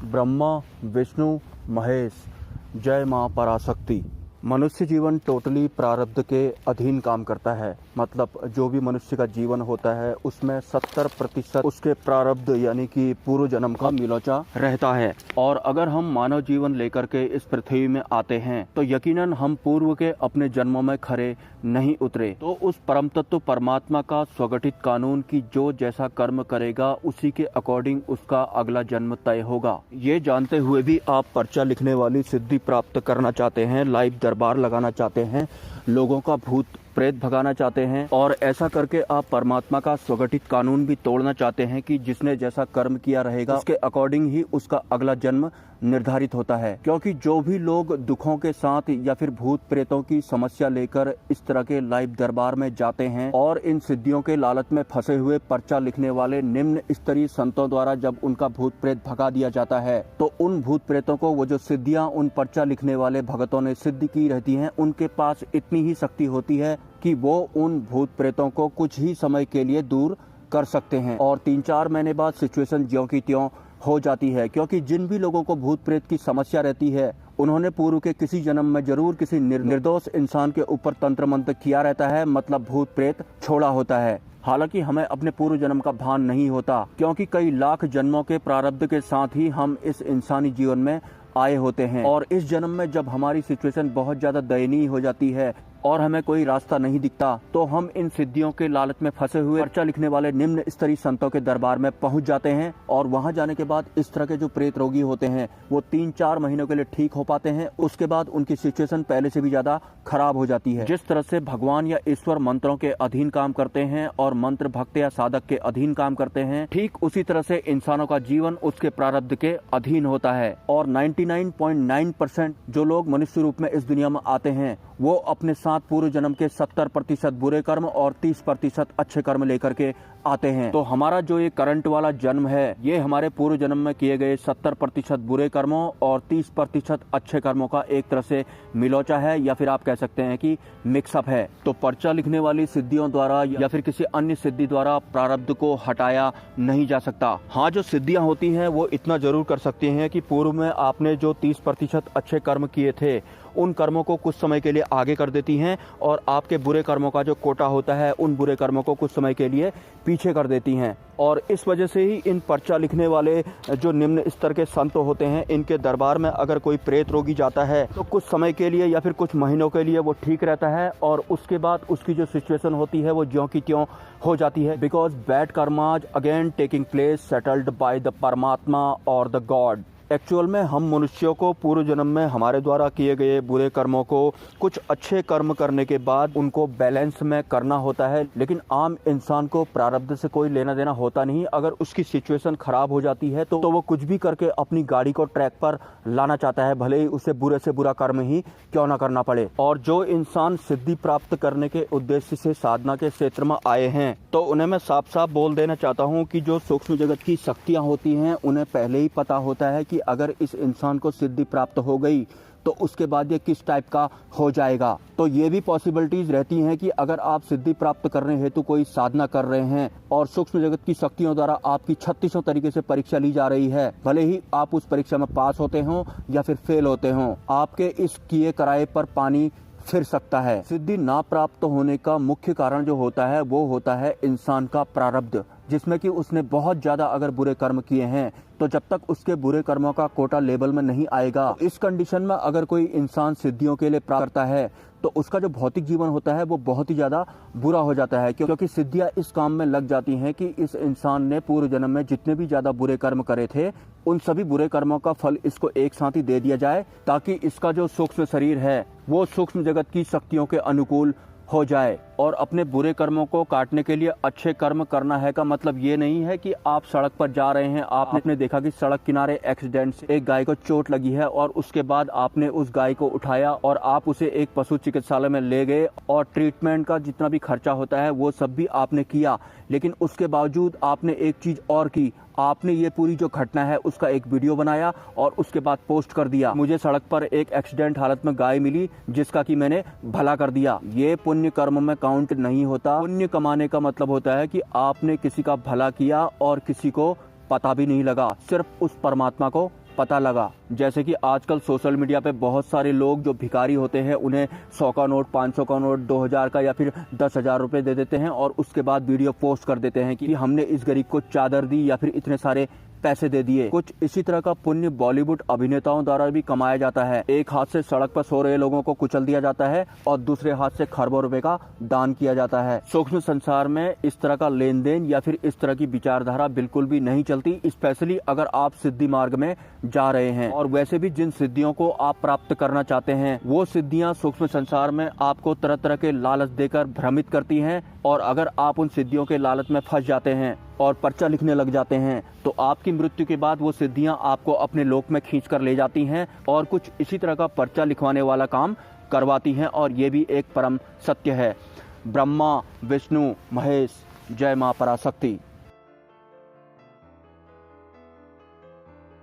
ब्रह्मा विष्णु महेश, जय माँ पराशक्ति। मनुष्य जीवन टोटली प्रारब्ध के अधीन काम करता है। मतलब जो भी मनुष्य का जीवन होता है उसमें 70% उसके प्रारब्ध यानी कि पूर्व जन्म का मिलोचा रहता है। और अगर हम मानव जीवन लेकर के इस पृथ्वी में आते हैं तो यकीनन हम पूर्व के अपने जन्मों में खरे नहीं उतरे। तो उस परम तत्व परमात्मा का स्वगठित कानून की जो जैसा कर्म करेगा उसी के अकॉर्डिंग उसका अगला जन्म तय होगा। ये जानते हुए भी आप पर्चा लिखने वाली सिद्धि प्राप्त करना चाहते हैं, लाइव दरबार लगाना चाहते हैं, लोगों का भूत प्रेत भगाना चाहते हैं और ऐसा करके आप परमात्मा का स्वगठित कानून भी तोड़ना चाहते हैं कि जिसने जैसा कर्म किया रहेगा उसके अकॉर्डिंग ही उसका अगला जन्म निर्धारित होता है। क्योंकि जो भी लोग दुखों के साथ या फिर भूत प्रेतों की समस्या लेकर इस तरह के लाइव दरबार में जाते हैं और इन सिद्धियों के लालच में फंसे हुए पर्चा लिखने वाले निम्न स्तरीय संतों द्वारा जब उनका भूत प्रेत भगा दिया जाता है तो उन भूत प्रेतों को वो जो सिद्धियां उन पर्चा लिखने वाले भगतों ने सिद्ध की रहती हैं उनके पास इतनी ही शक्ति होती है कि वो उन भूत प्रेतों को कुछ ही समय के लिए दूर कर सकते हैं और 3-4 महीने बाद सिचुएशन ज्यों की त्यों हो जाती है। क्योंकि जिन भी लोगों को भूत प्रेत की समस्या रहती है उन्होंने पूर्व के किसी जन्म में जरूर किसी निर्दोष इंसान के ऊपर तंत्र मंत्र किया रहता है, मतलब भूत प्रेत छोड़ा होता है। हालांकि हमें अपने पूर्व जन्म का भान नहीं होता क्योंकि कई लाख जन्मों के प्रारब्ध के साथ ही हम इस इंसानी जीवन में आए होते हैं। और इस जन्म में जब हमारी सिचुएशन बहुत ज्यादा दयनीय हो जाती है और हमें कोई रास्ता नहीं दिखता तो हम इन सिद्धियों के लालच में फंसे हुए पर्चा लिखने वाले निम्न स्तरीय संतों के दरबार में पहुंच जाते हैं। और वहां जाने के बाद इस तरह के जो प्रेत रोगी होते हैं वो 3-4 महीनों के लिए ठीक हो पाते हैं। उसके बाद उनकी सिचुएशन पहले से भी ज्यादा खराब हो जाती है। जिस तरह से भगवान या ईश्वर मंत्रों के अधीन काम करते हैं और मंत्र भक्त या साधक के अधीन काम करते हैं, ठीक उसी तरह से इंसानों का जीवन उसके प्रारब्ध के अधीन होता है। और 99.9% जो लोग मनुष्य रूप में इस दुनिया में आते हैं वो अपने साथ पूर्व जन्म के 70% बुरे कर्म और 30% अच्छे कर्म लेकर के आते हैं। तो हमारा जो ये करंट वाला जन्म है ये हमारे पूर्व जन्म में किए गए 70% बुरे कर्मों और 30% अच्छे कर्मों का एक तरह से मिलोचा है या फिर आप कह सकते हैं कि मिक्सअप है। तो पर्चा लिखने वाली सिद्धियों द्वारा या फिर किसी अन्य सिद्धि द्वारा प्रारब्ध को हटाया नहीं जा सकता। हाँ, जो सिद्धियां होती हैं वो इतना जरूर कर सकती हैं कि पूर्व में आपने जो 30% अच्छे कर्म किए थे उन कर्मों को कुछ समय के लिए आगे कर देती हैं और आपके बुरे कर्मों का जो कोटा होता है उन बुरे कर्मों को कुछ समय के लिए पीछे कर देती हैं। और इस वजह से ही इन पर्चा लिखने वाले जो निम्न स्तर के संत होते हैं इनके दरबार में अगर कोई प्रेत रोगी जाता है तो कुछ समय के लिए या फिर कुछ महीनों के लिए वो ठीक रहता है और उसके बाद उसकी जो सिचुएशन होती है वो ज्यों की त्यों हो जाती है। Because bad karmas again taking place settled by the परमात्मा और द गॉड। एक्चुअल में हम मनुष्यों को पूर्व जन्म में हमारे द्वारा किए गए बुरे कर्मों को कुछ अच्छे कर्म करने के बाद उनको बैलेंस में करना होता है। लेकिन आम इंसान को प्रारब्ध से कोई लेना देना होता नहीं। अगर उसकी सिचुएशन खराब हो जाती है तो वो कुछ भी करके अपनी गाड़ी को ट्रैक पर लाना चाहता है, भले ही उसे बुरे से बुरा कर्म ही क्यों ना करना पड़े। और जो इंसान सिद्धि प्राप्त करने के उद्देश्य से साधना के क्षेत्र में आए हैं तो उन्हें मैं साफ साफ बोल देना चाहता हूँ कि जो सूक्ष्म जगत की शक्तियाँ होती हैं उन्हें पहले ही पता होता है कि अगर इस इंसान को सिद्धि प्राप्त हो गई तो उसके बाद ये किस टाइप का हो जाएगा। तो ये भी पॉसिबिलिटीज रहती हैं कि अगर आप सिद्धि प्राप्त करने हेतु कोई साधना कर रहे हैं और सूक्ष्म जगत की शक्तियों द्वारा आपकी 3600 तरीके से परीक्षा ली जा रही है, भले ही आप उस परीक्षा में पास होते हों या फिर फेल होते हों, आपके इस किए कराए पर पानी फिर सकता है। सिद्धि ना प्राप्त होने का मुख्य कारण जो होता है वो होता है इंसान का प्रारब्ध, जिसमें कि उसने बहुत ज्यादा अगर बुरे कर्म किए हैं तो जब तक उसके बुरे कर्मों का कोटा लेवल में नहीं आएगा, इस कंडीशन में अगर कोई इंसान सिद्धियों के लिए प्राप्त करता है तो उसका जो भौतिक जीवन होता है वो बहुत ही ज्यादा बुरा हो जाता है। क्योंकि सिद्धियां इस काम में लग जाती हैं कि इस इंसान ने पूर्व जन्म में जितने भी ज्यादा बुरे कर्म करे थे उन सभी बुरे कर्मों का फल इसको एक साथ ही दे दिया जाए ताकि इसका जो सूक्ष्म शरीर है वो सूक्ष्म जगत की शक्तियों के अनुकूल हो जाए। और अपने बुरे कर्मों को काटने के लिए अच्छे कर्म करना है का मतलब ये नहीं है कि आप सड़क पर जा रहे हैं, आपने देखा कि सड़क किनारे एक्सीडेंट से एक गाय को चोट लगी है और उसके बाद आपने उस गाय को उठाया और आप उसे एक पशु चिकित्सालय में ले गए और ट्रीटमेंट का जितना भी खर्चा होता है वो सब भी आपने किया। लेकिन उसके बावजूद आपने एक चीज और की, आपने ये पूरी जो घटना है उसका एक वीडियो बनाया और उसके बाद पोस्ट कर दिया, मुझे सड़क पर एक एक्सीडेंट हालत में गाय मिली जिसका कि मैंने भला कर दिया। ये पुण्य कर्म में काउंट नहीं होता। पुण्य कमाने का मतलब होता है कि आपने किसी का भला किया और किसी को पता भी नहीं लगा, सिर्फ उस परमात्मा को पता लगा। जैसे कि आजकल सोशल मीडिया पे बहुत सारे लोग जो भिखारी होते हैं उन्हें 100 का नोट, 500 का नोट, 2000 का या फिर 10,000 रुपये दे देते हैं और उसके बाद वीडियो पोस्ट कर देते हैं कि हमने इस गरीब को चादर दी या फिर इतने सारे पैसे दे दिए। कुछ इसी तरह का पुण्य बॉलीवुड अभिनेताओं द्वारा भी कमाया जाता है। एक हाथ से सड़क पर सो रहे लोगों को कुचल दिया जाता है और दूसरे हाथ से खरबों रुपए का दान किया जाता है। सूक्ष्म संसार में इस तरह का लेन देन या फिर इस तरह की विचारधारा बिल्कुल भी नहीं चलती, स्पेशली अगर आप सिद्धि मार्ग में जा रहे हैं। और वैसे भी जिन सिद्धियों को आप प्राप्त करना चाहते हैं वो सिद्धियां सूक्ष्म संसार में आपको तरह तरह के लालच देकर भ्रमित करती हैं, और अगर आप उन सिद्धियों के लालच में फंस जाते हैं और पर्चा लिखने लग जाते हैं तो आपकी मृत्यु के बाद वो सिद्धियां आपको अपने लोक में खींच कर ले जाती हैं और कुछ इसी तरह का पर्चा लिखवाने वाला काम करवाती हैं। और ये भी एक परम सत्य है। ब्रह्मा, विष्णु, महेश, जय मां पराशक्ति।